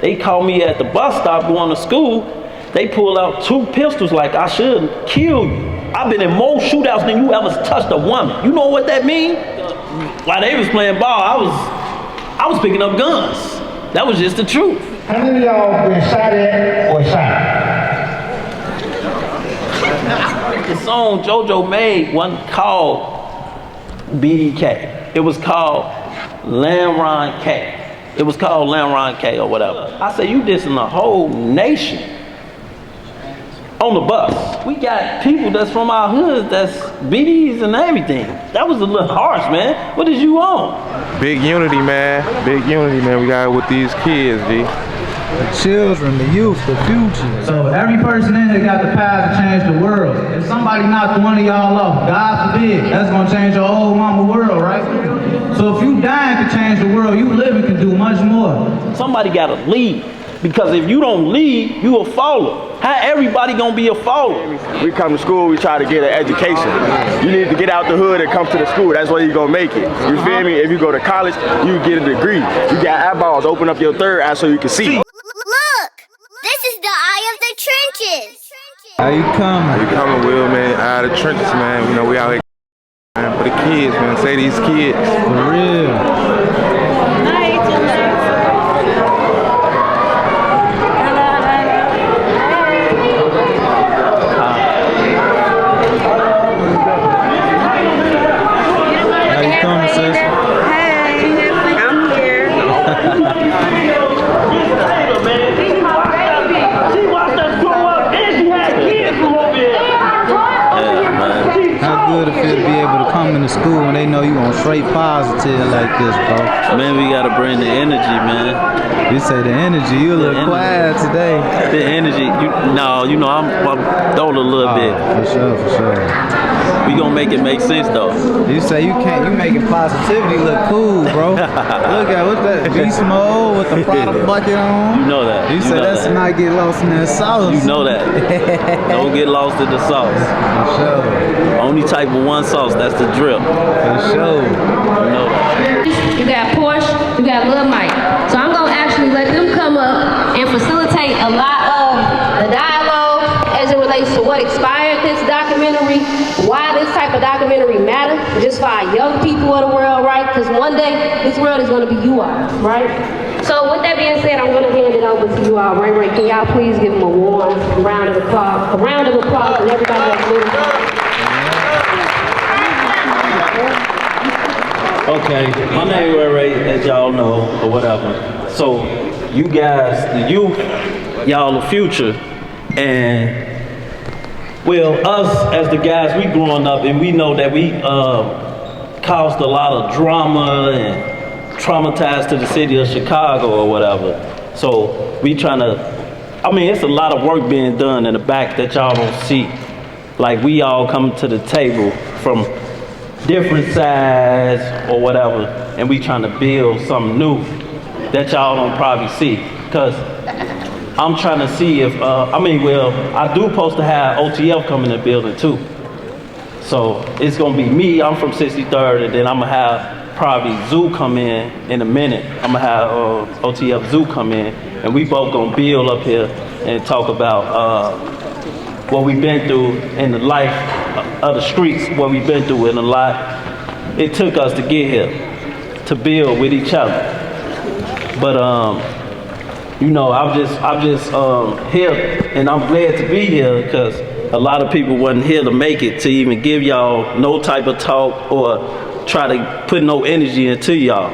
They called me at the bus stop going to school. They pulled out 2 pistols like I should kill you. I've been in more shootouts than you ever touched a woman. You know what that mean? While they was playing ball, I was picking up guns. That was just the truth. How many of y'all been shot at or shot? The song JoJo made wasn't called BDK. It was called Lamron K. It was called Lamron K or whatever. I say you dissing the whole nation on the bus. We got people that's from our hood that's BDs and everything. That was a little harsh, man. What is you on? Big unity, man. Big unity, man. We got it with these kids, G. The children, the youth, the future. So every person in here got the power to change the world. If somebody knocked one of y'all off, God forbid, that's gonna change your whole mama world, right? So if you dying to change the world, you living can do much more. Somebody gotta lead, because if you don't lead, you a follower. How everybody gonna be a follower? We come to school, we try to get an education. You need to get out the hood and come to the school. That's where you gonna make it. You feel me? If you go to college, you get a degree. You got eyeballs, open up your third eye so you can see. How you coming? How you coming, Will, man? Out of the trenches, man. You know, we out here, man, for the kids, man. Say these kids. For real. To be able to come into school when they know you on straight positive like this, bro. Man, we gotta bring the energy, man. You say the energy, you a little quiet today. The energy, you know, I'm throwing a little bit. For sure. We gonna make it make sense though. You say you making positivity look cool, bro. Look at what's that beast mode with the product bucket on. You know that. You say that's to not get lost in that sauce. You know that. Don't get lost in the sauce. For sure. Only type of one sauce, that's the drip. For sure. You know that. You got Porsche, you got LilMike. So I'm gonna actually let them come up and facilitate a lot of the dialogue as it relates to what inspired this documentary, why this type of documentary matters, just for our young people of the world, right? Because one day, this world is gonna be you all, right? So with that being said, I'm gonna hand it over to you all. RayRay, can y'all please give them a warm round of applause? A round of applause and everybody that's moving. Okay, my name is RayRay, as y'all know, or whatever. So, you guys, the youth, y'all the future, and well, us as the guys, we growing up, and we know that we caused a lot of drama and traumatized to the city of Chicago or whatever. So we trying to, I mean, it's a lot of work being done in the back that y'all don't see. Like we all come to the table from different sides or whatever, and we trying to build something new that y'all don't probably see. Cause I'm trying to see if, I do supposed to have OTF come in the building too. So it's gonna be me, I'm from 63rd, and then I'm gonna have probably Zoo come in a minute. I'm gonna have OTF Zoo come in, and we both gonna build up here and talk about what we've been through in the life of the streets, what we've been through in the life. It took us to get here, to build with each other. But you know, I'm just here, and I'm glad to be here because a lot of people wasn't here to make it, to even give y'all no type of talk or try to put no energy into y'all.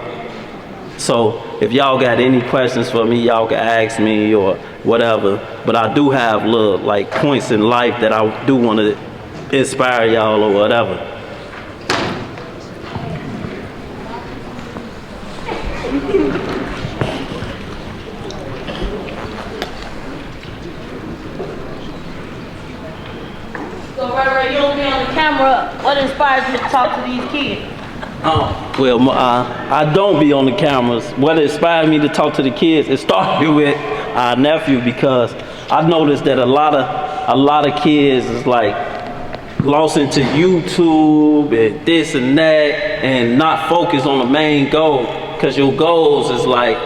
So if y'all got any questions for me, y'all can ask me or whatever. But I do have little like points in life that I do want to inspire y'all or whatever. So RayRay, you don't be on the camera. What inspires you to talk to these kids? Well, I don't be on the cameras. What inspired me to talk to the kids, it started with our nephew, because I noticed that a lot of kids is like lost into YouTube and this and that, and not focused on the main goal. Because your goals is like,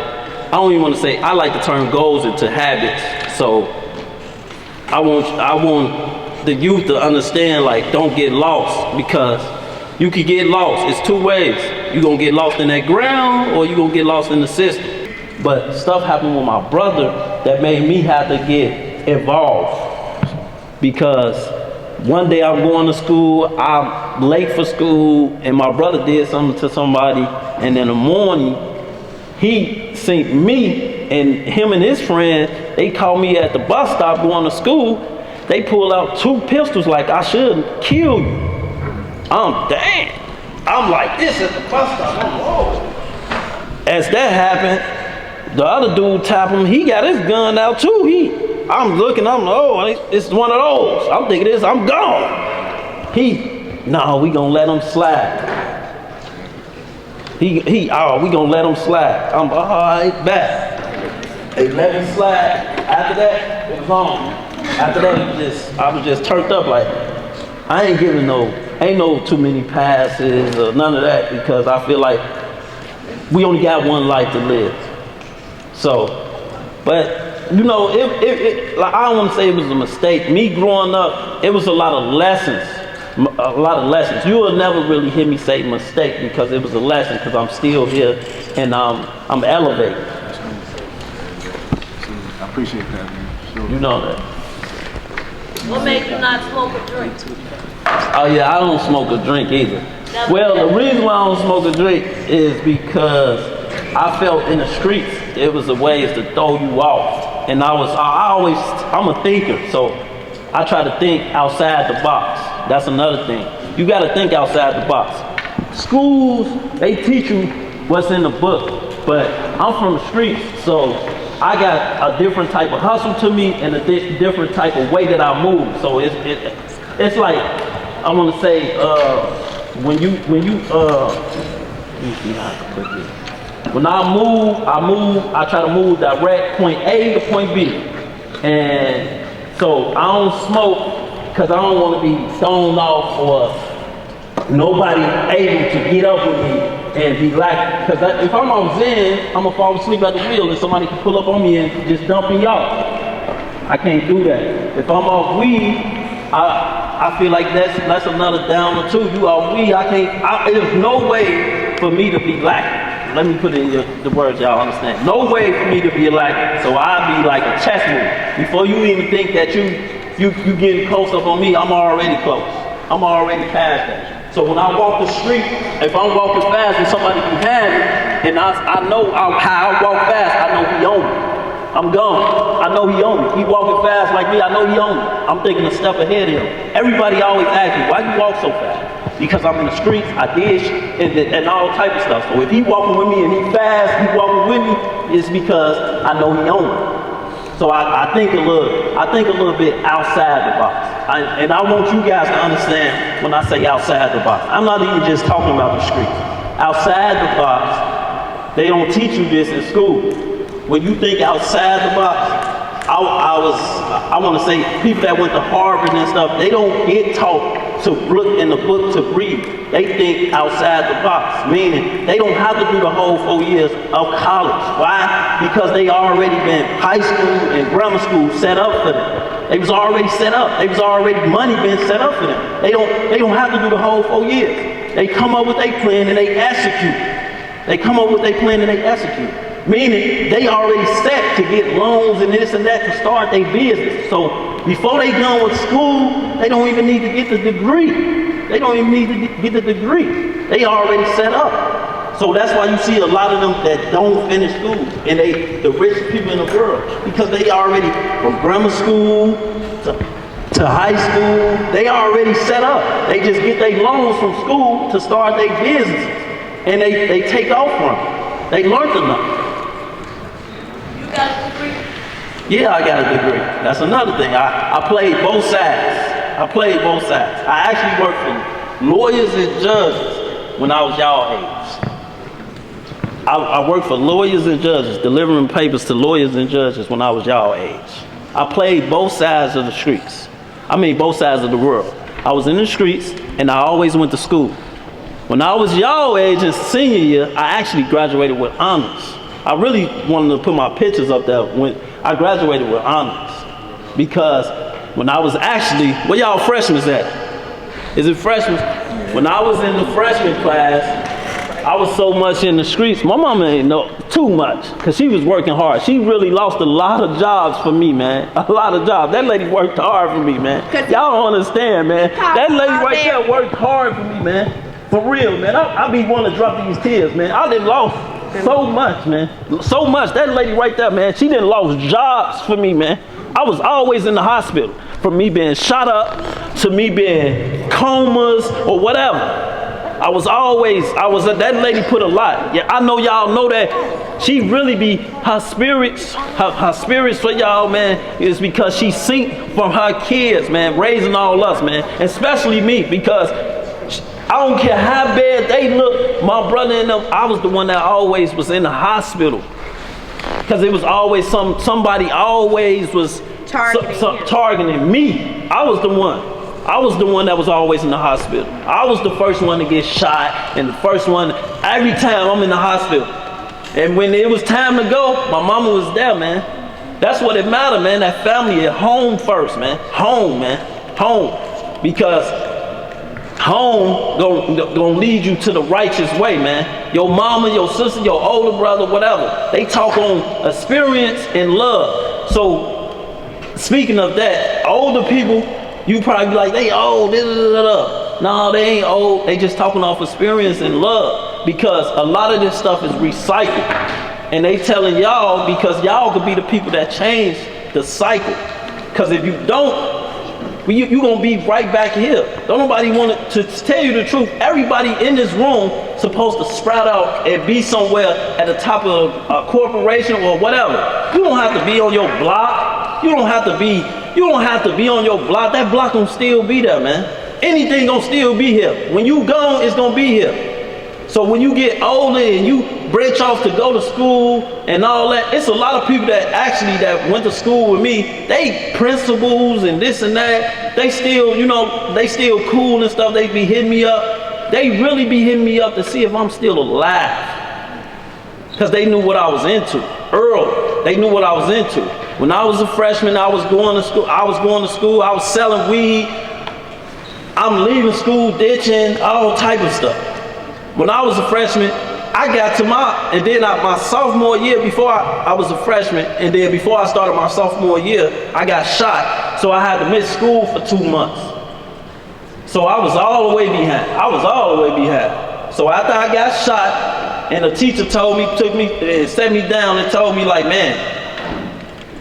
don't even want to say, I like the term goals into habits. So I want the youth to understand, like, don't get lost, because you can get lost. It's two ways. You're gonna get lost in that ground, or you're gonna get lost in the system. But stuff happened with my brother that made me have to get involved, because one day I'm going to school, I'm late for school, and my brother did something to somebody, and in the morning, he seen me, and him and his friend, they called me at the bus stop going to school. They pulled out 2 pistols like I should kill you. Damn. I'm like this at the bus stop. I'm whoa. As that happened, the other dude tapped him. He got his gun out too. I'm looking. I'm like, oh, it's one of those. I'm thinking this. I'm gone. No, we gonna let him slide. We gonna let him slide. I'm all right, back. They let him slide. After that, it was on. After that, I was just turned up like, I ain't giving ain't no too many passes or none of that, because I feel like we only got one life to live. So, but you know, like, I don't want to say it was a mistake. Me growing up, it was a lot of lessons. You will never really hear me say mistake, because it was a lesson, because I'm still here and I'm elevating. I appreciate that, man. Sure. You know that. What made you not smoke or drink? Oh yeah, I don't smoke or drink either. Well, the reason why I don't smoke or drink is because I felt in the streets it was a way to throw you off, and I'm a thinker, so I try to think outside the box. That's another thing. You got to think outside the box. Schools, they teach you what's in the book, but I'm from the streets, so I got a different type of hustle to me and a different type of way that I move. So it's like, I want to say, when I try to move direct, point A to point B. And so I don't smoke because I don't want to be thrown off, or nobody able to get up with me and be like, because if I'm on Zen, I'm going to fall asleep at the wheel and somebody can pull up on me and just dump me off. I can't do that. If I'm off weed, I feel like that's another down or two. You off weed, there's no way for me to be lacking. Let me put it in the words y'all understand. No way for me to be lacking. So I'll be like a chess move. Before you even think that you getting close up on me, I'm already close. I'm already past that. So when I walk the street, if I'm walking fast and somebody behind me, and I know how I walk fast, I know he on me. I'm gone. I know he on me. He walking fast like me, I know he on me. I'm thinking a step ahead of him. Everybody always asks me, why you walk so fast? Because I'm in the streets, I dish, and all type of stuff. So if he walking with me and he fast, he walking with me, it's because I know he on me. So I think a little bit outside the box. And I want you guys to understand when I say outside the box. I'm not even just talking about the streets. Outside the box, they don't teach you this in school. When you think outside the box, I want to say people that went to Harvard and stuff, they don't get taught to look in the book to read. They think outside the box, meaning they don't have to do the whole 4 years of college. Why? Because they already been high school and grammar school set up for them. They was already set up. They was already money been set up for them. They don't have to do the whole 4 years. They come up with a plan and they execute. Meaning they already set to get loans and this and that to start their business. So before they done with school, they don't even need to get the degree. They already set up. So that's why you see a lot of them that don't finish school, and the richest people in the world, because they already, from grammar school to high school, they already set up. They just get their loans from school to start their businesses, and they take off from it. They learned enough. You got a degree? Yeah, I got a degree. That's another thing. I played both sides. I actually worked for lawyers and judges when I was y'all age. I worked for lawyers and judges, delivering papers to lawyers and judges when I was y'all age. I played both sides of the streets. Both sides of the world. I was in the streets, and I always went to school. When I was y'all age in senior year, I actually graduated with honors. I really wanted to put my pictures up there when I graduated with honors. Because when I was actually, where y'all freshmen at? Is it freshmen? When I was in the freshman class, I was so much in the streets. My mama ain't know too much because she was working hard. She really lost a lot of jobs for me, man. A lot of jobs. That lady worked hard for me, man. Y'all don't understand, man. That lady right there worked hard for me, man. For real, man. I be wanting to drop these tears, man. I done lost so much, man. So much. That lady right there, man, she done lost jobs for me, man. I was always in the hospital. From me being shot up to me being comas or whatever. That lady put a lot. Yeah, I know y'all know that. She really be, her spirits for y'all, man, is because she sink from her kids, man, raising all us, man, especially me, because I don't care how bad they look, my brother and them, I was the one that always was in the hospital. Because it was always somebody always was targeting me. I was the one. I was the one that was always in the hospital. I was the first one to get shot and the first one, every time I'm in the hospital. And when it was time to go, my mama was there, man. That's what it mattered, man. That family at home first, man. Home, man. Home. Because home gonna lead you to the righteous way, man. Your mama, your sister, your older brother, whatever. They talk on experience and love. So speaking of that, older people, you probably be like, they old, No, they ain't old. They just talking off experience and love, because a lot of this stuff is recycled. And they telling y'all because y'all could be the people that change the cycle. Because if you don't, you gonna be right back here. Don't nobody want to tell you the truth. Everybody in this room supposed to sprout out and be somewhere at the top of a corporation or whatever. You don't have to be on your block. You don't have to be on your block. That block gonna still be there, man. Anything gonna still be here. When you gone, it's gonna be here. So when you get older and you branch off to go to school and all that, it's a lot of people that went to school with me, they principals and this and that, they still, they still cool and stuff. They be hitting me up. They really be hitting me up to see if I'm still alive. Because they knew what I was into. Early, they knew what I was into. When I was a freshman, I was going to school. I was selling weed. I'm leaving school, ditching, all type of stuff. When I was a freshman, I got to my sophomore year, before I was a freshman, and then before I started my sophomore year, I got shot. So I had to miss school for 2 months. So I was all the way behind. So after I got shot, and the teacher took me and set me down and told me, like, man,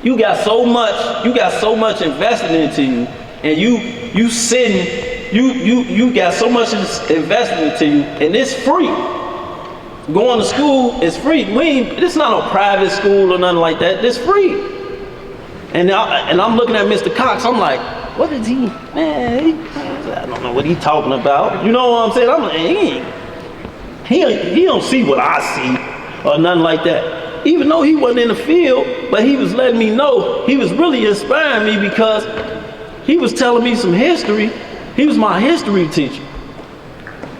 you got so much invested into you, and you got so much invested into you, and it's free. Going to school is free. It's not a private school or nothing like that. It's free. And I'm looking at Mr. Cox. I'm like, what is he? Man, I don't know what he's talking about. You know what I'm saying? I'm like, he don't see what I see or nothing like that. Even though he wasn't in the field, but he was letting me know. He was really inspiring me because he was telling me some history. He was my history teacher.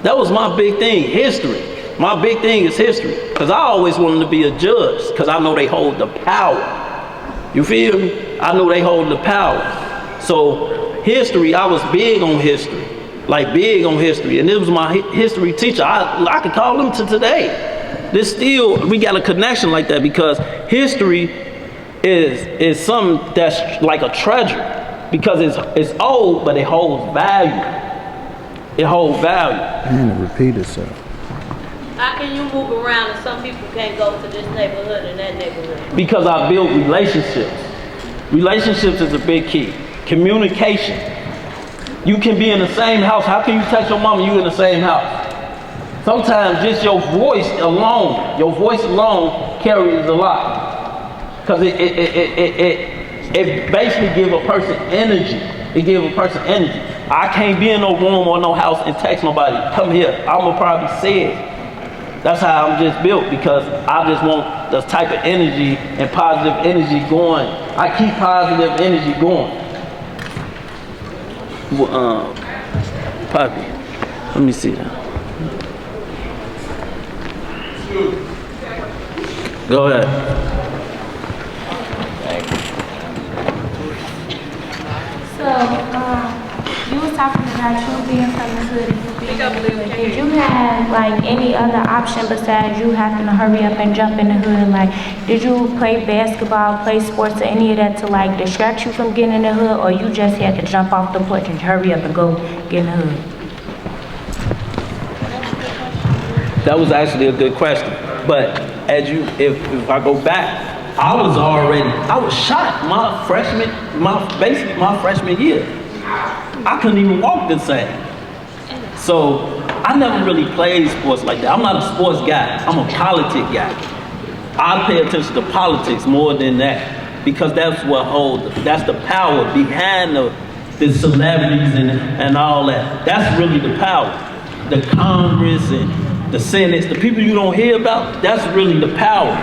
That was my big thing, history. My big thing is history. Because I always wanted to be a judge, because I know they hold the power. You feel me? I know they hold the power. So history, I was big on history. Like big on history. And it was my history teacher. I could call him to today. We got a connection like that, because history is something that's like a treasure. Because it's old, but it holds value. It holds value. And it repeat itself. How can you move around and some people can't go to this neighborhood and that neighborhood? Because I built relationships. Relationships is a big key. Communication. You can be in the same house. How can you text your mama you in the same house? Sometimes just your voice alone carries a lot. Because it basically gives a person energy. It gives a person energy. I can't be in no room or no house and text nobody, come here. I'm gonna probably say it. That's how I'm just built, because I just want the type of energy and positive energy going. I keep positive energy going. Poppy, let me see that. Go ahead. So, you was talking about you being from the hood and you being from the hood. Did you have like any other option besides you having to hurry up and jump in the hood? Like, did you play basketball, play sports, or any of that to like distract you from getting in the hood, or you just had to jump off the porch and hurry up and go get in the hood? That was actually a good question. But if I go back, I was shot basically my freshman year. I couldn't even walk the same. So I never really played sports like that. I'm not a sports guy. I'm a politic guy. I pay attention to politics more than that because that's the power behind the celebrities and all that. That's really the power. The Congress and the Senate, the people you don't hear about, that's really the power.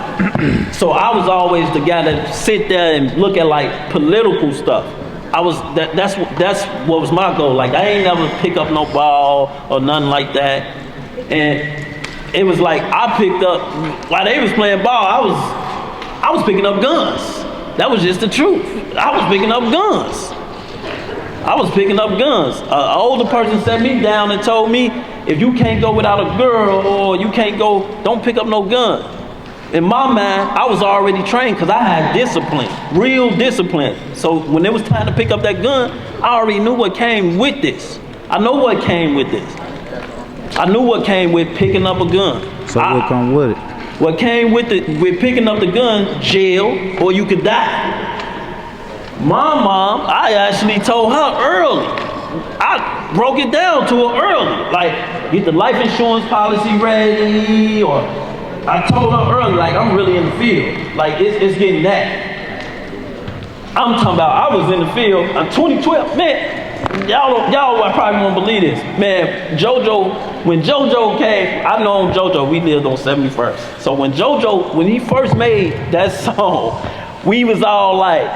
So I was always the guy that sit there and look at like political stuff. That's what was my goal. Like I ain't never pick up no ball or nothing like that. And it was like I picked up while they was playing ball, I was picking up guns. That was just the truth. I was picking up guns. An older person sat me down and told me, if you can't go without a girl or you can't go, don't pick up no gun. In my mind, I was already trained because I had discipline, real discipline. So when it was time to pick up that gun, I already knew what came with this. I know what came with this. I knew what came with picking up a gun. So what come with it? What came with picking up the gun, jail, or you could die. My mom, I actually told her early. I broke it down to her early. Like, get the life insurance policy ready, or I told her early, like, I'm really in the field. Like, it's getting that. I'm talking about, I was in the field in 2012. Man, y'all probably won't believe this. Man, when JoJo came, I known JoJo, we lived on 71st. So when he first made that song, we was all like,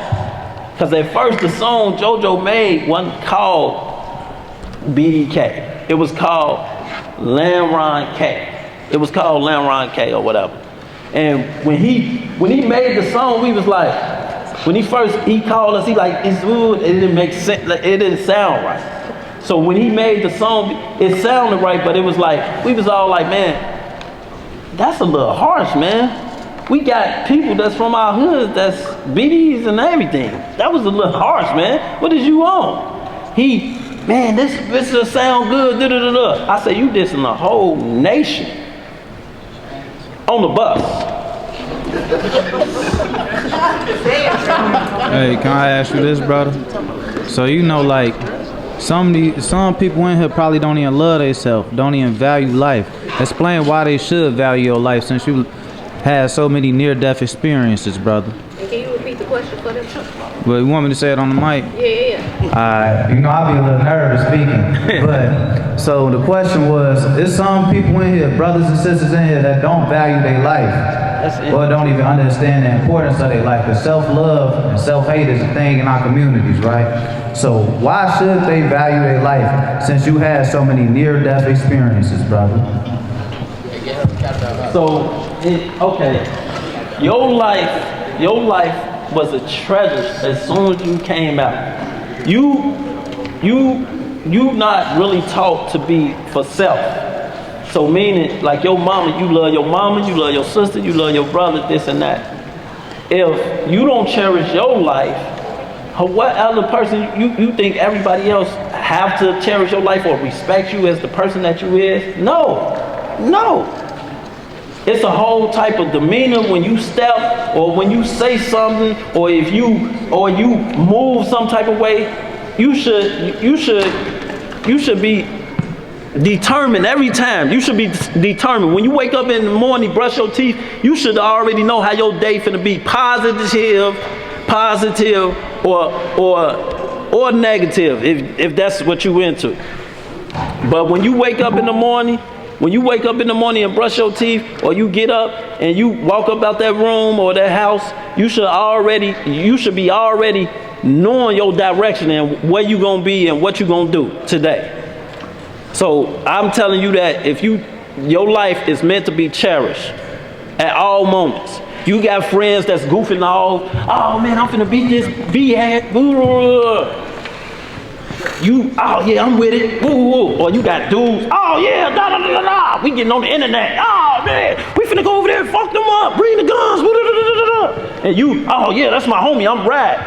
because at first the song JoJo made wasn't called BDK. It was called Lamron K. It was called Lamron K or whatever. And when he made the song, we was like, when he called us, he like, it didn't make sense, it didn't sound right. So when he made the song, it sounded right, but it was like, we was all like, man, that's a little harsh, man. We got people that's from our hood that's BDs and everything. That was a little harsh, man. What is you on? Man, this will sound good, da-da-da-da. I said, you dissing the whole nation on the bus. Hey, can I ask you this, brother? So you know, like, some people in here probably don't even love themselves, don't even value life. Explain why they should value your life since you had so many near-death experiences, brother. And can you repeat the question for them? But you want me to say it on the mic? Yeah. You know, I'll be a little nervous speaking. But, so the question was, there's some people in here, brothers and sisters in here, that don't value their life. Or don't even understand the importance of their life. Because self-love and self-hate is a thing in our communities, right? So why should they value their life since you had so many near-death experiences, brother? So, okay, your life was a treasure as soon as you came out. You not really taught to be for self. So meaning, like your mama, you love your sister, you love your brother, this and that. If you don't cherish your life, what other person you think everybody else have to cherish your life or respect you as the person that you is? No. It's a whole type of demeanor when you step or when you say something or if you move some type of way. You should be determined every time. You should be determined. When you wake up in the morning, brush your teeth, you should already know how your day finna be positive or negative if that's what you into. But when you wake up in the morning, and brush your teeth, or you get up and you walk up out that room or that house, you should be already knowing your direction and where you gonna be and what you gonna do today. So I'm telling you that your life is meant to be cherished at all moments. You got friends that's goofing off. Oh man, I'm finna beat this B-hat. You, oh yeah, I'm with it. Woo, woo. Or you got dudes, oh yeah, da da da da da. We getting on the internet. Oh man, we finna go over there and fuck them up. Bring the guns. Da, da, da, da, da. And you, oh yeah, that's my homie. I'm right.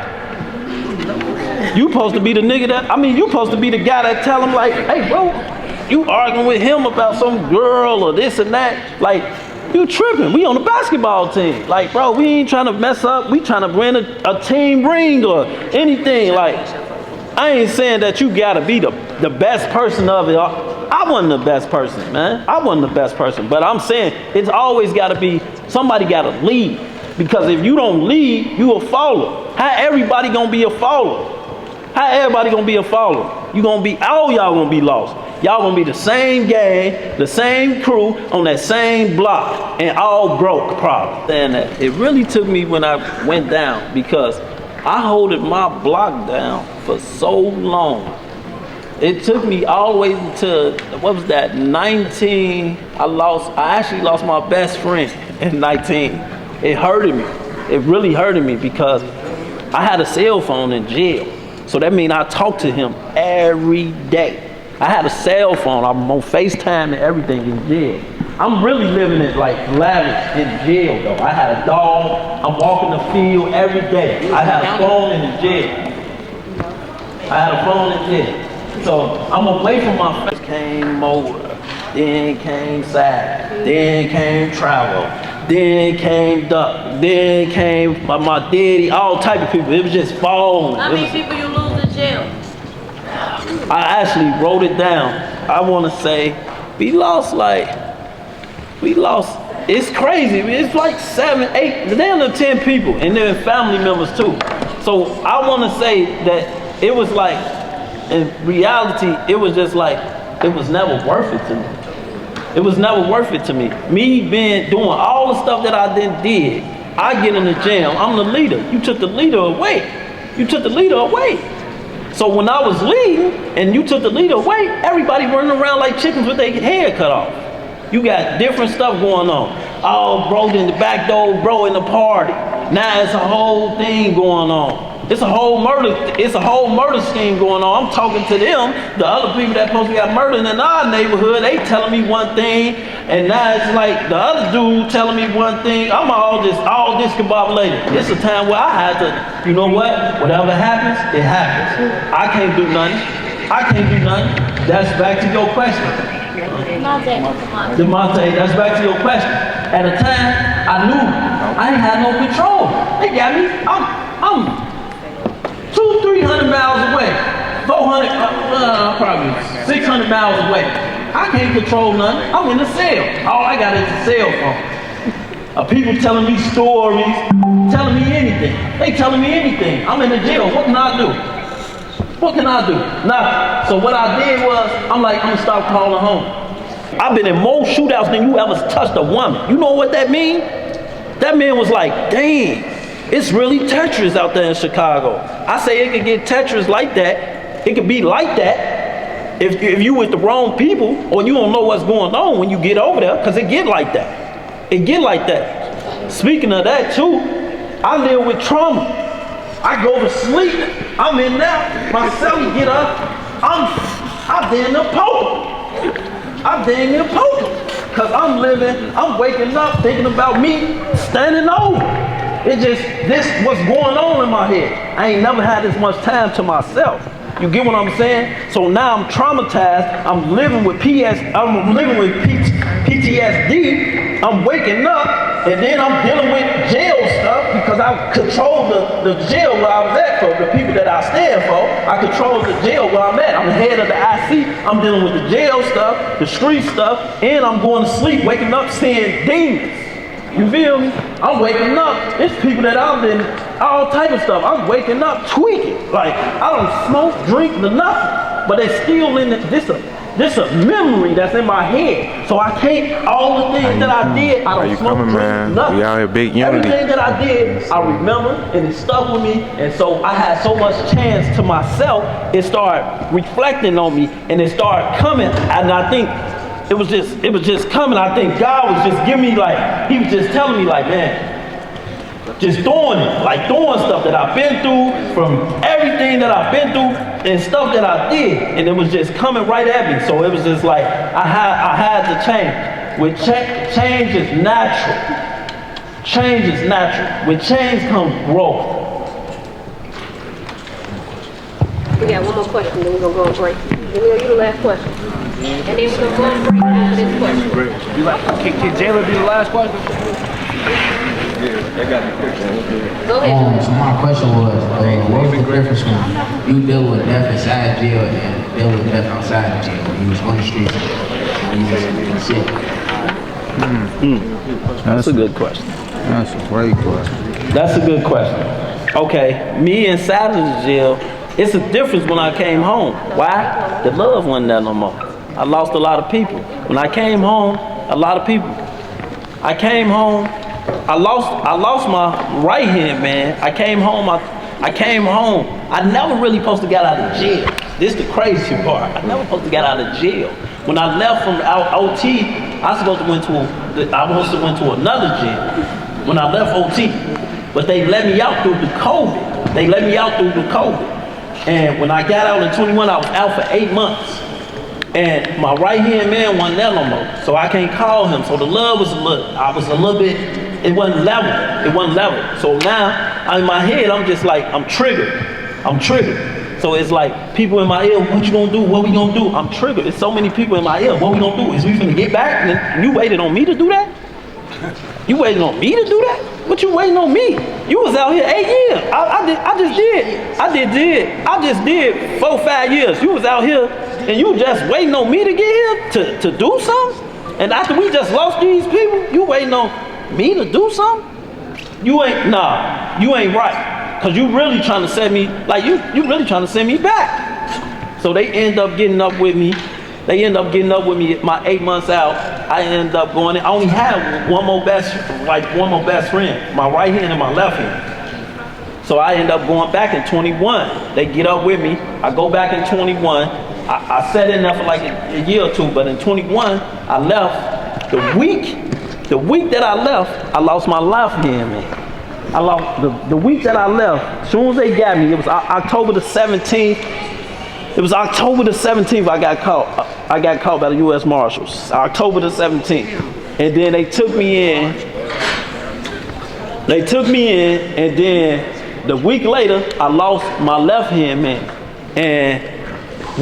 You supposed to be the nigga that, you supposed to be the guy that tell him like, hey bro, you arguing with him about some girl or this and that. Like, you tripping. We on the basketball team. Like, bro, we ain't trying to mess up. We trying to win a team ring or anything. Like, I ain't saying that you gotta be the best person of it. I wasn't the best person, man. I wasn't the best person. But I'm saying it's always gotta be, somebody gotta lead. Because if you don't lead, you a follower. How everybody gonna be a follower? How everybody gonna be a follower? You gonna be, all y'all gonna be lost. Y'all gonna be the same gang, the same crew, on that same block, and all broke probably. And it really took me when I went down, because I holded my block down for so long. It took me all the way to, what was that, 19, I actually lost my best friend in 19. It hurted me. It really hurted me because I had a cell phone in jail. So that means I talked to him every day. I had a cell phone. I'm on FaceTime and everything in jail. I'm really living it like lavish in jail though. I had a dog. I'm walking the field every day. I had a phone in the jail. So I'm away from my friends. Came motor, then came side, then came travel, then came duck, then came my daddy, all type of people. It was just falling. How many people you lose in jail? I actually wrote it down. I want to say we lost, it's crazy. It's like 7, 8, down to 10 people, and then family members too. So I want to say that it was like, in reality, it was just like, it was never worth it to me. It was never worth it to me. Me doing all the stuff that I did, I get in the jail, I'm the leader. You took the leader away. So when I was leading and you took the leader away, everybody running around like chickens with their head cut off. You got different stuff going on. Oh, bro in the back door, bro in the party. Now it's a whole thing going on. It's a whole murder scheme going on. I'm talking to them, the other people that supposed to got murdered in our neighborhood, they telling me one thing, and now it's like the other dude telling me one thing. I'm all discombobulated. It's a time where I had to, you know what? Whatever happens, it happens. I can't do nothing. That's back to your question. Demonte, that's back to your question. At the time, I knew I ain't had no control. They got me. I'm 200-300 miles away, 400, probably 600 miles away. I can't control nothing. I'm in the cell. All I got is a cell phone. People telling me stories, telling me anything. They telling me anything. I'm in the jail. What can I do? Nothing. So what I did was, I'm gonna stop calling home. I've been in more shootouts than you ever touched a woman. You know what that means? That man was like, dang. It's really treacherous out there in Chicago. I say it could get treacherous like that. It could be like that if you with the wrong people or you don't know what's going on when you get over there, because it get like that. Speaking of that too, I live with trauma. I go to sleep, I'm in there, my cellie get up, I'm damn near poker. Because I'm waking up thinking about me standing over. This what's going on in my head. I ain't never had this much time to myself. You get what I'm saying? So now I'm traumatized. I'm living with PTSD. I'm waking up, and then I'm dealing with jail stuff because I control the jail where I was at for the people that I stand for. I control the jail where I'm at. I'm the head of the IC. I'm dealing with the jail stuff, the street stuff, and I'm going to sleep, waking up seeing demons. You feel me? I'm waking up. It's people that I've been, all type of stuff. I'm waking up tweaking. Like, I don't smoke, drink, nothing. But it's still in this a memory that's in my head. So I can't, all the things that I did, I don't smoke, drink, nothing. We out here big unity. Everything that I did, I remember, and it stuck with me. And so I had so much chance to myself, it started reflecting on me, and it started coming. And I think, it was just coming. I think God was just giving me he was just telling me man, just doing it, like doing stuff that I've been through, from everything that I've been through and stuff that I did, and it was just coming right at me. So it was just like I had to change. With change is natural. Change is natural. With change comes growth. We got one more question, then we're gonna go on break. Then you the last question. And then we're gonna go on break after this question. You like, can Jayla be the last question? Go ahead. So my question was, what was the difference when you deal with death inside jail and deal with death outside jail? When you was on the streets, when you was sick. That's a good question. That's a great question. That's a good question. Okay, me inside of the jail, it's a difference when I came home. Why? The love wasn't there no more. I lost a lot of people. When I came home, a lot of people. I came home, I lost my right hand, man. I came home, I never really supposed to get out of jail. This is the crazy part. I never supposed to get out of jail. When I left from OT, I was supposed to went to another jail. When I left OT, but they let me out through the COVID. And when I got out in 21, I was out for 8 months. And my right hand man wasn't there no more. So I can't call him. So the love was a little bit, it wasn't level. So now in my head, I'm just like, I'm triggered. So it's like people in my ear, what you gonna do? What we gonna do? I'm triggered. There's so many people in my ear. What we gonna do? Is we finna get back? And you waited on me to do that? You waiting on me to do that? What you waiting on me? You was out here 8 years. I just did 4-5 years. You was out here and you just waiting on me to get here to do something? And after we just lost these people, you waiting on me to do something? You ain't right. Cause you really trying to set me, like you really trying to send me back. So they end up getting up with me. My 8 months out. I ended up going in. I only had one more best friend, my right hand and my left hand. So I end up going back in 21. They get up with me. I go back in 21. I sat in there for like a year or two, but in 21, I left. The week that I left, I lost my left hand, man. I lost the week that I left. As soon as they got me, it was October the 17th. It was October the 17th I got caught by the U.S. Marshals. October the 17th. And then they took me in. And then the week later, I lost my left hand, man. And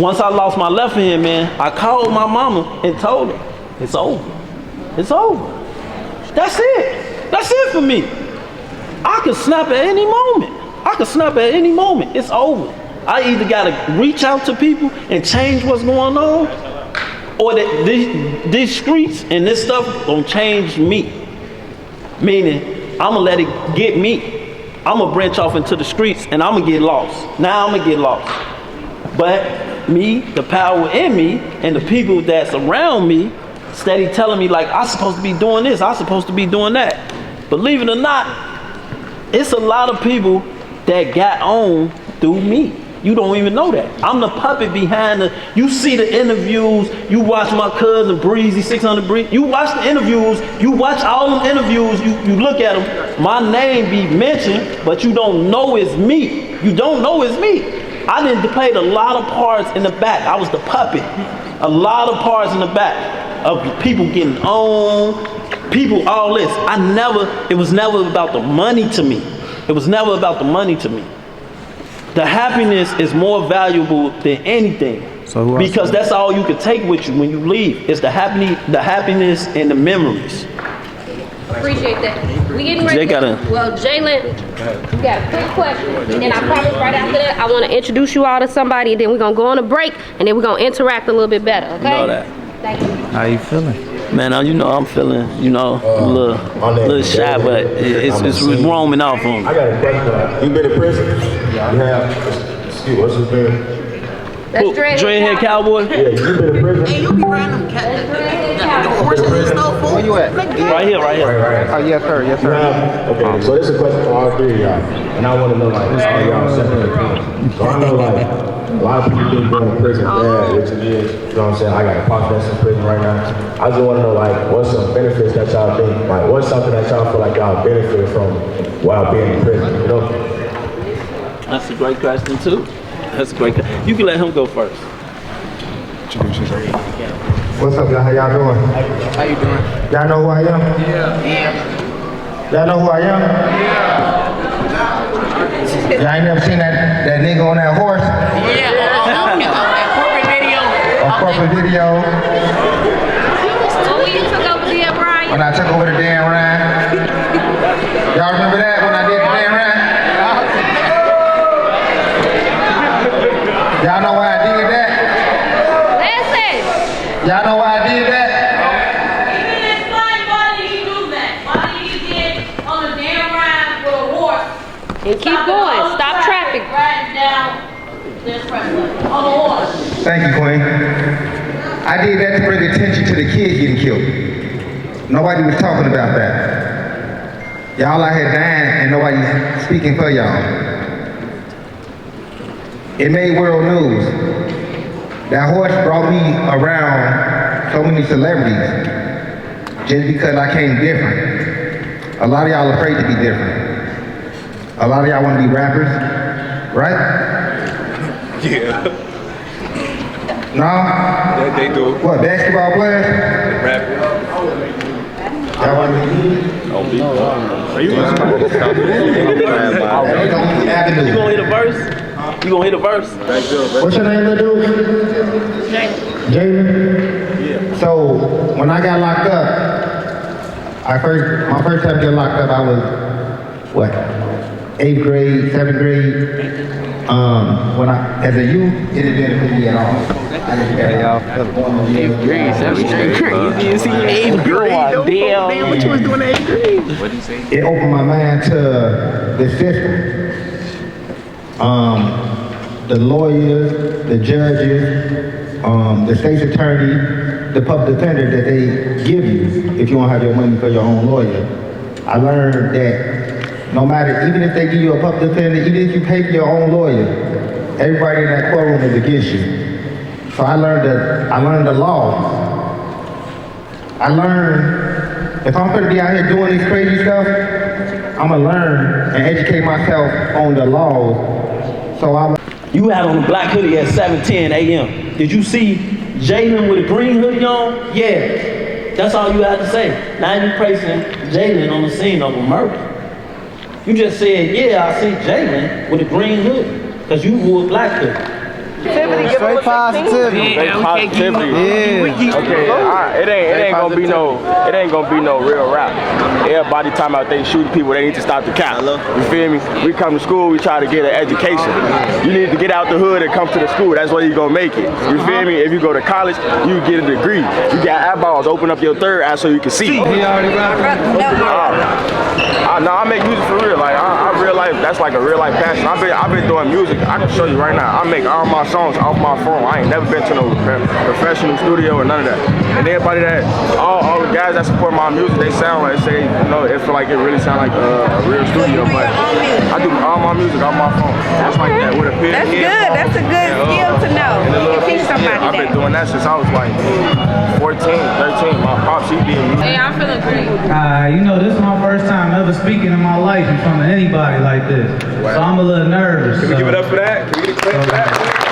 once I lost my left hand, man, I called my mama and told her, it's over. It's over. That's it for me. I can snap at any moment. It's over. I either gotta reach out to people and change what's going on, or that these streets and this stuff gonna change me. Meaning, I'ma let it get me. I'ma branch off into the streets and I'ma get lost. Now I'ma get lost. But me, the power in me, and the people that's around me, steady telling me like, I'm supposed to be doing this, I'm supposed to be doing that. Believe it or not, it's a lot of people that got on through me. You don't even know that. I'm the puppet behind you see the interviews, you watch my cousin Breezy, 600 Breezy, you watch the interviews, you watch all them interviews, you look at them, my name be mentioned, but you don't know it's me. I didn't play a lot of parts in the back. I was the puppet. A lot of parts in the back of people getting on, people, all this. It was never about the money to me. The happiness is more valuable than anything, because that's all you can take with you when you leave. It's the happiness and the memories. Appreciate that. We getting ready. Well, Jalen, you got a quick question, and then I promise right after that I want to introduce you all to somebody, and then we're gonna go on a break, and then we're gonna interact a little bit better. Okay? You know that. Thank you. How you feeling? Man, I'm feeling, a little shy, but it's roaming off on me. I got a question. You been in prison? Yeah. You have. Excuse, what's his name? That's DreadHead DreadHead Cowboy? Yeah, you been in prison? Hey, you be riding them horses and stuff, fool. Where you at? Right here. Oh, yes, sir. Yes, sir. Okay, so this is a question for all three of y'all. And I want to know, like, how y'all separate opinions. So I know, like, a lot of people think going to prison bad, which it is. You know what I'm saying? I got a pops that's in prison right now. I just want to know, like, what's some benefits that y'all think, like, what's something that y'all feel like y'all benefit from while being in prison, you know? That's a great question, too. That's a great question. You can let him go first. What's up, y'all? How y'all doing? How you doing? Y'all know who I am? Yeah. Y'all know who I am? Y'all ain't never seen that nigga on that horse? Yeah, that corporate video. On corporate video. When you took over the Brian? When I took over the damn ride. Y'all remember that when I did the damn ride? Y'all know why I did that? Listen. Y'all know why I did that? You didn't explain why did he do that? Why did he get on a damn ride with a horse? And keep going. Stop traffic. Riding down this expressway on a horse. Thank you, Queen. I did that to bring attention to the kids getting killed. Nobody was talking about that. Y'all out here dying and nobody speaking for y'all. It made world news. That horse brought me around so many celebrities just because I came different. A lot of y'all afraid to be different. A lot of y'all want to be rappers, right? Yeah. No? Yeah, they do. What, basketball players? Rapper. Y'all want to be? Are you You gonna hit a verse? You gonna hit a verse? What's your name, little dude? Jalen. Yeah. So when I got locked up, my first time to get locked up, I was what? 8th grade, 7th grade. When as a youth, it didn't benefit me at all. I didn't care. 8th grade, 7th grade. Crazy. You see 8th grade. Damn, what you was doing in 8th grade? What did he say? It opened my mind to the system. The lawyers, the judges, the state's attorney, the public defender that they give you if you don't have your money for your own lawyer. I learned that no matter, even if they give you a public defender, even if you pay for your own lawyer, everybody in that courtroom is against you. So I learned the law. I learned if I'm gonna be out here doing this crazy stuff, I'm gonna learn and educate myself on the laws. So You had on a black hoodie at 7:10 a.m. Did you see Jalen with a green hoodie on? Yeah. That's all you had to say. Now you praising Jalen on the scene of a murder. You just said, yeah, I see Jalen with a green hoodie. Because you wore a black hoodie. Straight positivity. Yeah, positivity. Okay, it ain't gonna be no real rap. Everybody talking about they shooting people, they need to stop the cap. You feel me? We come to school, we try to get an education. You need to get out the hood and come to the school. That's where you gonna make it. You feel me? If you go to college, you get a degree. You got eyeballs, open up your third eye so you can see. He already rapping. No, I make music for real. Like I real life, that's like a real life passion. I've been doing music. I can show you right now. I make all my songs off my phone. I ain't never been to no professional studio or none of that. And everybody all the guys that support my music, they sound like it feel like it really sound like a real studio. But I do all my music off my phone. That's like that with a pen. That's good. That's a good skill to know. You teach somebody I've been doing that since I was like 14, 13. My pops, he did music. Hey, I'm feeling great. You know, this is my first time ever speaking in my life in front of anybody like this. Wow. So I'm a little nervous. Can we give it up for that? Can we get a clap for that?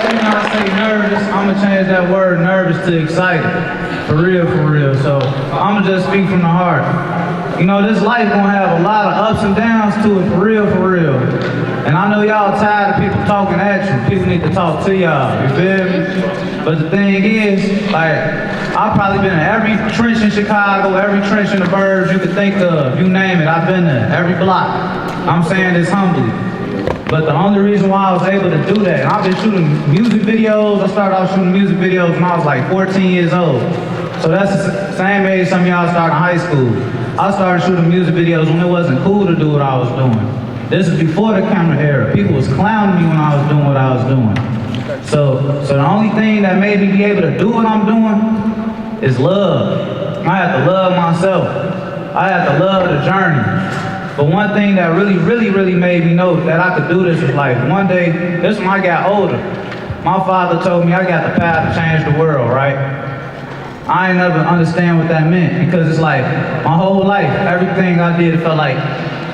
When I say nervous, I'm gonna change that word nervous to excited. For real, for real. So I'm gonna just speak from the heart. You know, this life gonna have a lot of ups and downs to it, for real, for real. And I know y'all tired of people talking at you. People need to talk to y'all, you feel me? But the thing is, like, I've probably been in every trench in Chicago, every trench in the burbs you could think of, you name it, I've been there, every block. I'm saying this humbly. But the only reason why I was able to do that, and I've been shooting music videos. I started out shooting music videos when I was like 14 years old. So that's the same age some of y'all started in high school. I started shooting music videos when it wasn't cool to do what I was doing. This is before the camera era. People was clowning me when I was doing what I was doing. So the only thing that made me be able to do what I'm doing is love. I have to love myself. I have to love the journey. But one thing that really made me know that I could do this was like one day, this when I got older, my father told me I got the power to change the world, right? I ain't never understand what that meant because it's like my whole life, everything I did, it felt like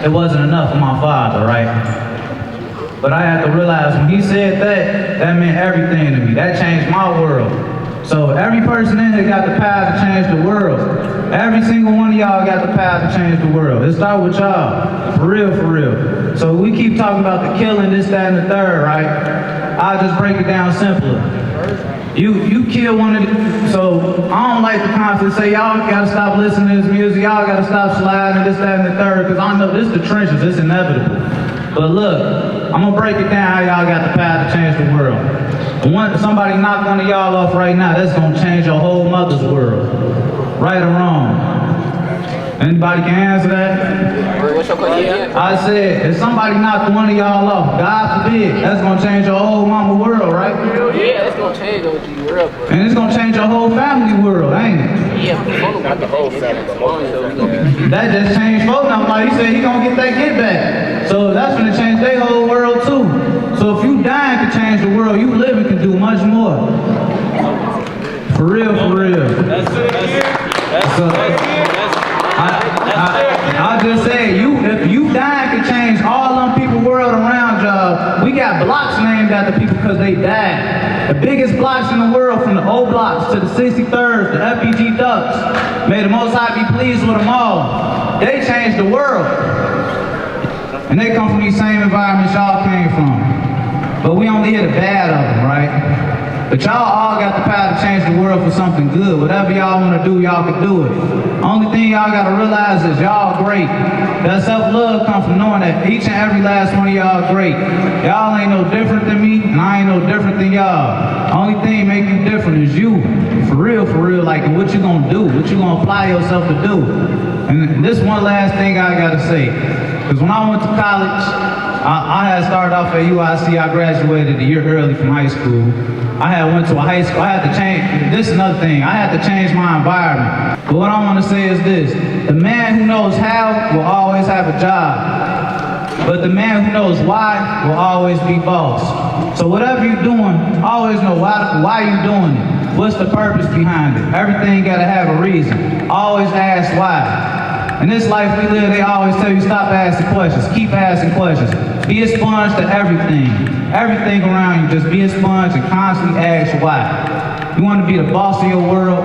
it wasn't enough for my father, right? But I had to realize when he said that, that meant everything to me. That changed my world. So every person in here got the power to change the world. Every single one of y'all got the power to change the world. It starts with y'all, for real. So we keep talking about the killing, this, that, and the third, right? I'll just break it down simpler. You kill one of the, so I don't like to constantly say, y'all gotta stop listening to this music, y'all gotta stop sliding, this, that, and the third, because I know this is the trenches, it's inevitable. But look, I'm gonna break it down how y'all got the power to change the world. Somebody knock one of y'all off right now, that's gonna change your whole mother's world. Right or wrong? Anybody can answer that? What's your question? I said, if somebody knocked one of y'all off, God forbid, that's gonna change your whole mama world, right? Yeah, it's gonna change your world, bro. And it's gonna change your whole family world, ain't it? Yeah, not the whole family. That just changed both of them. Like he said, he gonna get that get back. So that's gonna change their whole world too. So if you dying to change the world, you living can do much more. For real. I'll just say, if you dying to change all them people world around y'all, we got blocks named after people because they died. The biggest blocks in the world, from the O blocks to the 63rds, the FPG ducks, may the Most High be pleased with them all. They changed the world. And they come from these same environments y'all came from. But we only hear the bad of them, right? But y'all all got the power to change the world for something good. Whatever y'all want to do, y'all can do it. Only thing y'all got to realize is y'all great. That self-love comes from knowing that each and every last one of y'all great. Y'all ain't no different than me, and I ain't no different than y'all. Only thing make you different is you. For real, like what you gonna do, what you gonna apply yourself to do. And this one last thing I got to say. Because when I went to college, I had started off at UIC. I graduated a year early from high school. I went to a high school. I had to change, this is another thing, I had to change my environment. But what I want to say is this: the man who knows how will always have a job. But the man who knows why will always be boss. So whatever you're doing, always know why you're doing it. What's the purpose behind it? Everything gotta have a reason. Always ask why. In this life we live, they always tell you stop asking questions, keep asking questions. Be a sponge to everything. Everything around you, just be a sponge and constantly ask why. You want to be the boss of your world,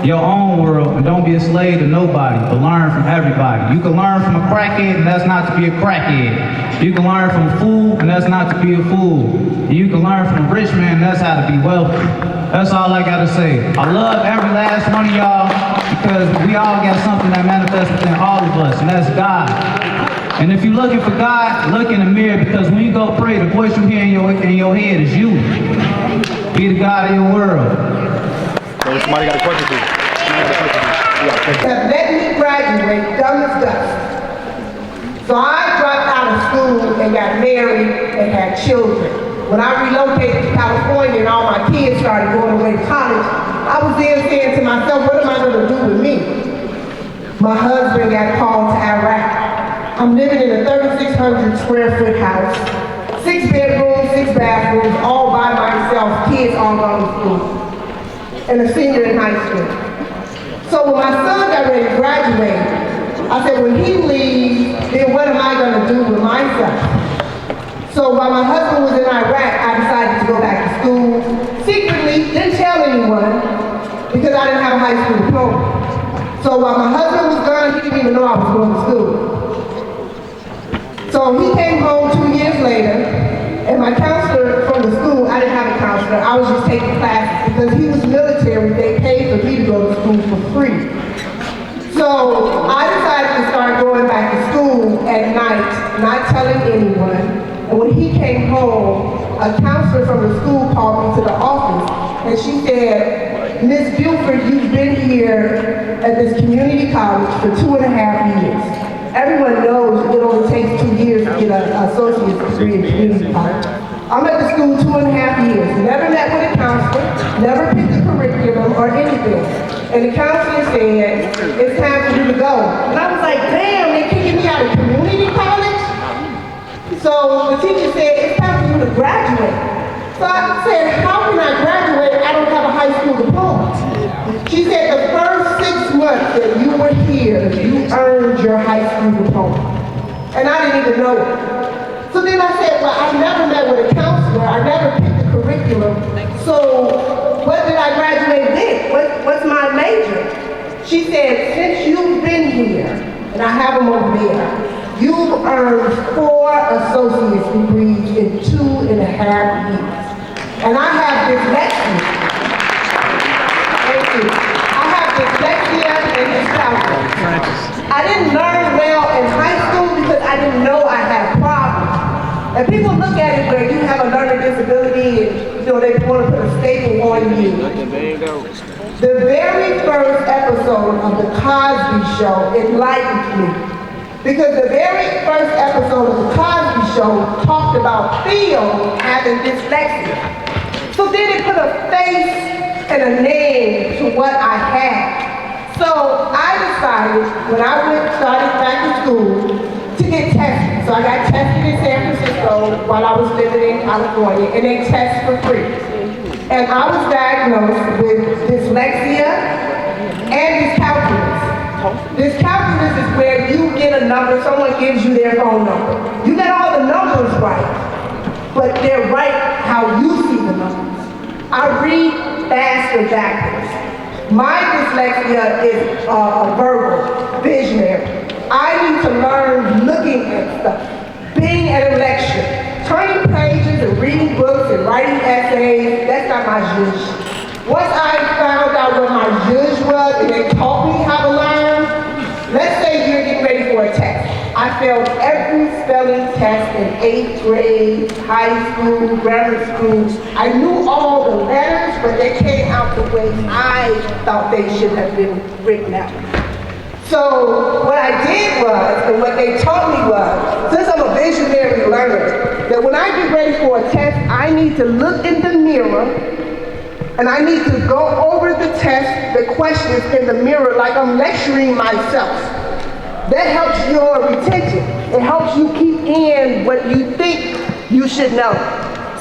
your own world, and don't be a slave to nobody, but learn from everybody. You can learn from a crackhead, and that's not to be a crackhead. You can learn from a fool, and that's not to be a fool. You can learn from a rich man, and that's how to be wealthy. That's all I gotta say. I love every last one of y'all because we all got something that manifests within all of us, and that's God. And if you're looking for God, look in the mirror, because when you go pray, the voice you hear in your head is you. Be the God of your world. Somebody got a question for you. Have let me graduate, dumb as dust. So I dropped out of school and got married and had children. When I relocated to California and all my kids started going away to college, I was there saying to myself, what am I going to do with me? My husband got called to Iraq. I'm living in a 3,600 square foot house, 6 bedrooms, 6 bathrooms, all by myself, kids all gone to school, and a senior in high school. So when my son got ready to graduate, I said, when he leaves, then what am I going to do with myself? So while my husband was in Iraq, I decided to go back to school secretly, didn't tell anyone, because I didn't have a high school diploma. So while my husband was gone, he didn't even know I was going to school. So he came home 2 years later, and my counselor from the school, I didn't have a counselor, I was just taking classes because he was military, they paid for me to go to school for free. So I decided to start going back to school at night, not telling anyone. And when he came home, a counselor from the school called me to the office, and she said, Miss Buford, you've been here at this community college for 2.5 years. Everyone knows it only takes 2 years to get a associate's degree in community college. I'm at the school 2.5 years. Never met with a counselor, never picked a curriculum or anything. And the counselor said, it's time for you to go. And I was like, damn, they're kicking me out of community college? So the teacher said, it's time for you to graduate. So I said, how can I graduate? I don't have a high school diploma. She said, the first 6 months that you were here, you earned your high school diploma. And I didn't even know it. So then I said, well, I never met with a counselor. I never picked a curriculum. So what did I graduate with? What's my major? She said, since you've been here, and I have them over there, you've earned 4 associate's degrees in 2.5 years. And I have dyslexia. Thank you. I have dyslexia and dyscalculia. I didn't learn well in high school because I didn't know I had problems. And people look at it where you have a learning disability and they want to put a staple on you. The very first episode of the Cosby Show enlightened me. Because the very first episode of the Cosby Show talked about Theo having dyslexia. So then it put a face and a name to what I had. So I decided when I started back to school to get tested. So I got tested in San Francisco while I was living in California, and they test for free. And I was diagnosed with dyslexia and dyscalculia. Dyscalculia is where you get a number, someone gives you their phone number. You get all the numbers right, but they're right how you see the numbers. I read fast and backwards. My dyslexia is verbal, visionary. I need to learn looking at stuff, being at a lecture, turning pages and reading books and writing essays. That's not my zhuzh. Once I found out what my zhuzh was and they taught me how to learn, let's say you're getting ready for a test. I failed every spelling test in 8th grade, high school, grammar school. I knew all the letters, but they came out the way I thought they should have been written out. So what I did was, and what they taught me was, since I'm a visionary learner, that when I get ready for a test, I need to look in the mirror, and I need to go over the test, the questions in the mirror like I'm lecturing myself. That helps your retention. It helps you keep in what you think you should know.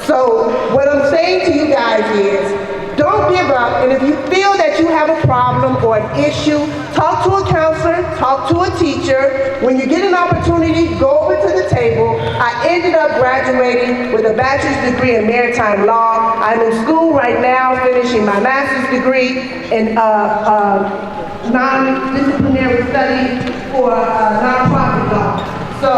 So what I'm saying to you guys is, don't give up, and if you feel that you have a problem or an issue, talk to a counselor, talk to a teacher. When you get an opportunity, go over to the table. I ended up graduating with a bachelor's degree in maritime law. I'm in school right now finishing my master's degree in non-disciplinary studies for nonprofit law. So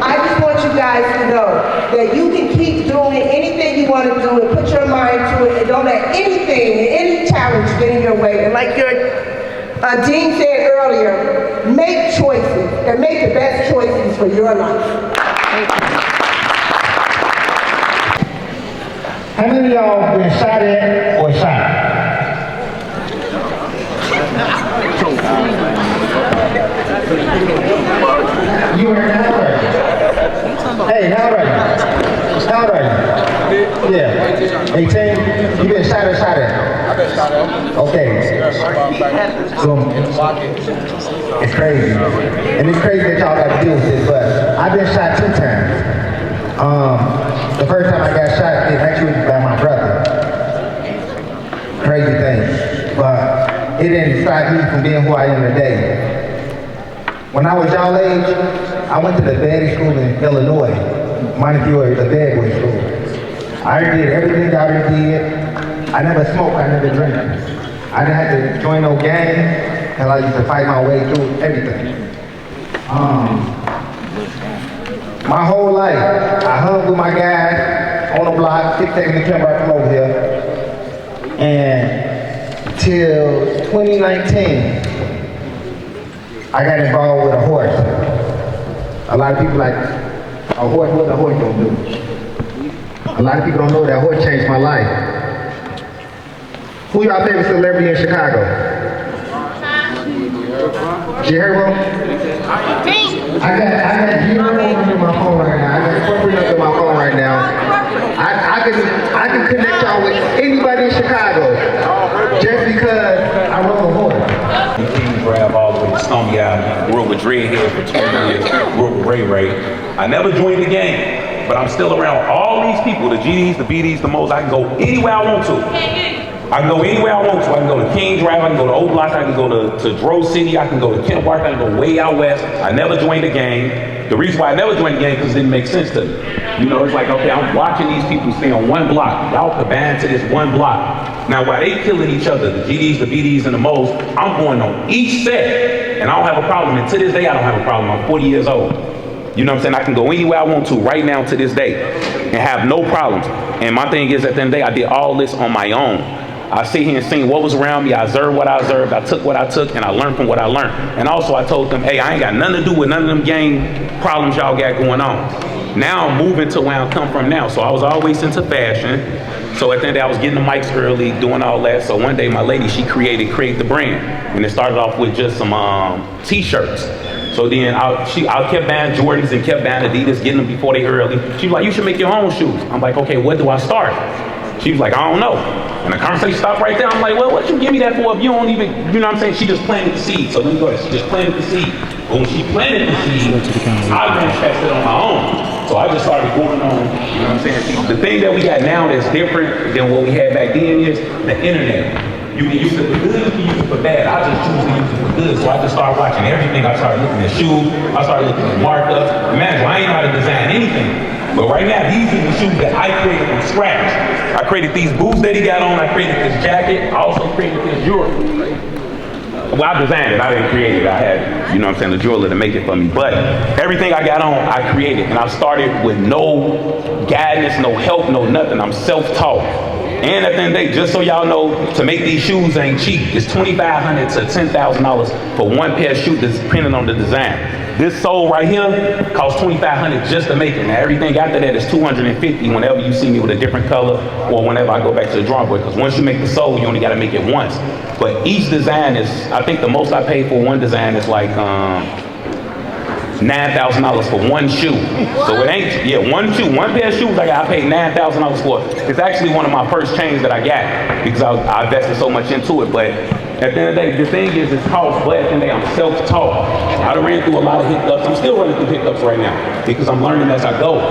I just want you guys to know that you can keep doing anything you want to do and put your mind to it and don't let anything, any challenge get in your way. And like your Dean said earlier, make choices and make the best choices for your life. How many of y'all been shot at or shot? You were how old are you? Hey, how old are you? How old are you? Yeah. 18? You been shot or shot at? I've been shot at. Okay. It's crazy. And it's crazy that y'all got to deal with this, but I've been shot 2 times. The first time I got shot, it actually was by my brother. Crazy thing. But it didn't stop me from being who I am today. When I was y'all age, I went to the baddest school in Illinois, Montefiore, the bad boy school. I did everything y'all did. I never smoked, I never drank. I didn't have to join no gang, and I used to fight my way through everything. My whole life, I hung with my guys on the block, taking the camera from over here. And till 2019, I got involved with a horse. A lot of people like, a horse, what the horse gonna do? A lot of people don't know that horse changed my life. Who y'all favorite celebrity in Chicago? Jerry? I got Jerry on my phone right now. I got Chicago just because I rode a horse. King Grab all the way to Stony Island. Grew up with DreadHead for 20 years. Grew up with RayRay. I never joined the gang, but I'm still around all these people, the GDs, the BDs, the Mo's. I can go anywhere I want to. I can go anywhere I want to. I can go to King Drive, I can go to Old Block, I can go to Dro City, I can go to Kennewark, I can go way out west. I never joined a gang. The reason why I never joined the gang because it didn't make sense to me. You know, it's like, okay, I'm watching these people stay on one block. Y'all combine to this one block. Now, while they killing each other, the GDs, the BDs, and the Mo's, I'm going on each set, and I don't have a problem. And to this day, I don't have a problem. I'm 40 years old. You know what I'm saying? I can go anywhere I want to right now to this day and have no problems. And my thing is, at the end of the day, I did all this on my own. I sit here and seen what was around me. I observed what I observed. I took what I took, and I learned from what I learned. And also, I told them, hey, I ain't got nothing to do with none of them gang problems y'all got going on. Now I'm moving to where I come from now. So I was always into fashion. So at the end of the day, I was getting the mics early, doing all that. So one day, my lady, she created the brand. And it started off with just some t-shirts. So then I kept buying Jordans and kept buying Adidas, getting them before they early. She was like, you should make your own shoes. I'm like, okay, what do I start? She was like, I don't know. And the conversation stopped right there. I'm like, well, what you give me that for if you don't even, you know what I'm saying? She just planted the seed. So let me go ahead. She just planted the seed. But when she planted the seed, I manifested on my own. So I just started going on, you know what I'm saying? The thing that we got now that's different than what we had back then is the internet. You can use it for good, you can use it for bad. I just choose to use it for good. So I just started watching everything. I started looking at shoes. I started looking at markups. Imagine, I ain't know how to design anything. But right now, these are the shoes that I created from scratch. I created these boots that he got on. I created this jacket. I also created this jewelry. Well, I designed it. I didn't create it. I had, you know what I'm saying, the jeweler to make it for me. But everything I got on, I created. And I started with no guidance, no help, no nothing. I'm self-taught. And at the end of the day, just so y'all know, to make these shoes ain't cheap. It's $2,500 to $10,000 for one pair of shoes that's depending on the design. This sole right here costs $2,500 just to make it. Now everything after that is $250 whenever you see me with a different color or whenever I go back to the drawing board. Because once you make the sole, you only got to make it once. But each design is, I think the most I paid for one design is like $9,000 for one shoe. So it ain't, yeah, one pair of shoes I paid $9,000 for. It's actually one of my first chains that I got because I invested so much into it. But at the end of the day, the thing is, it's cost, but at the end of the day, I'm self-taught. I done ran through a lot of hiccups. I'm still running through hiccups right now because I'm learning as I go.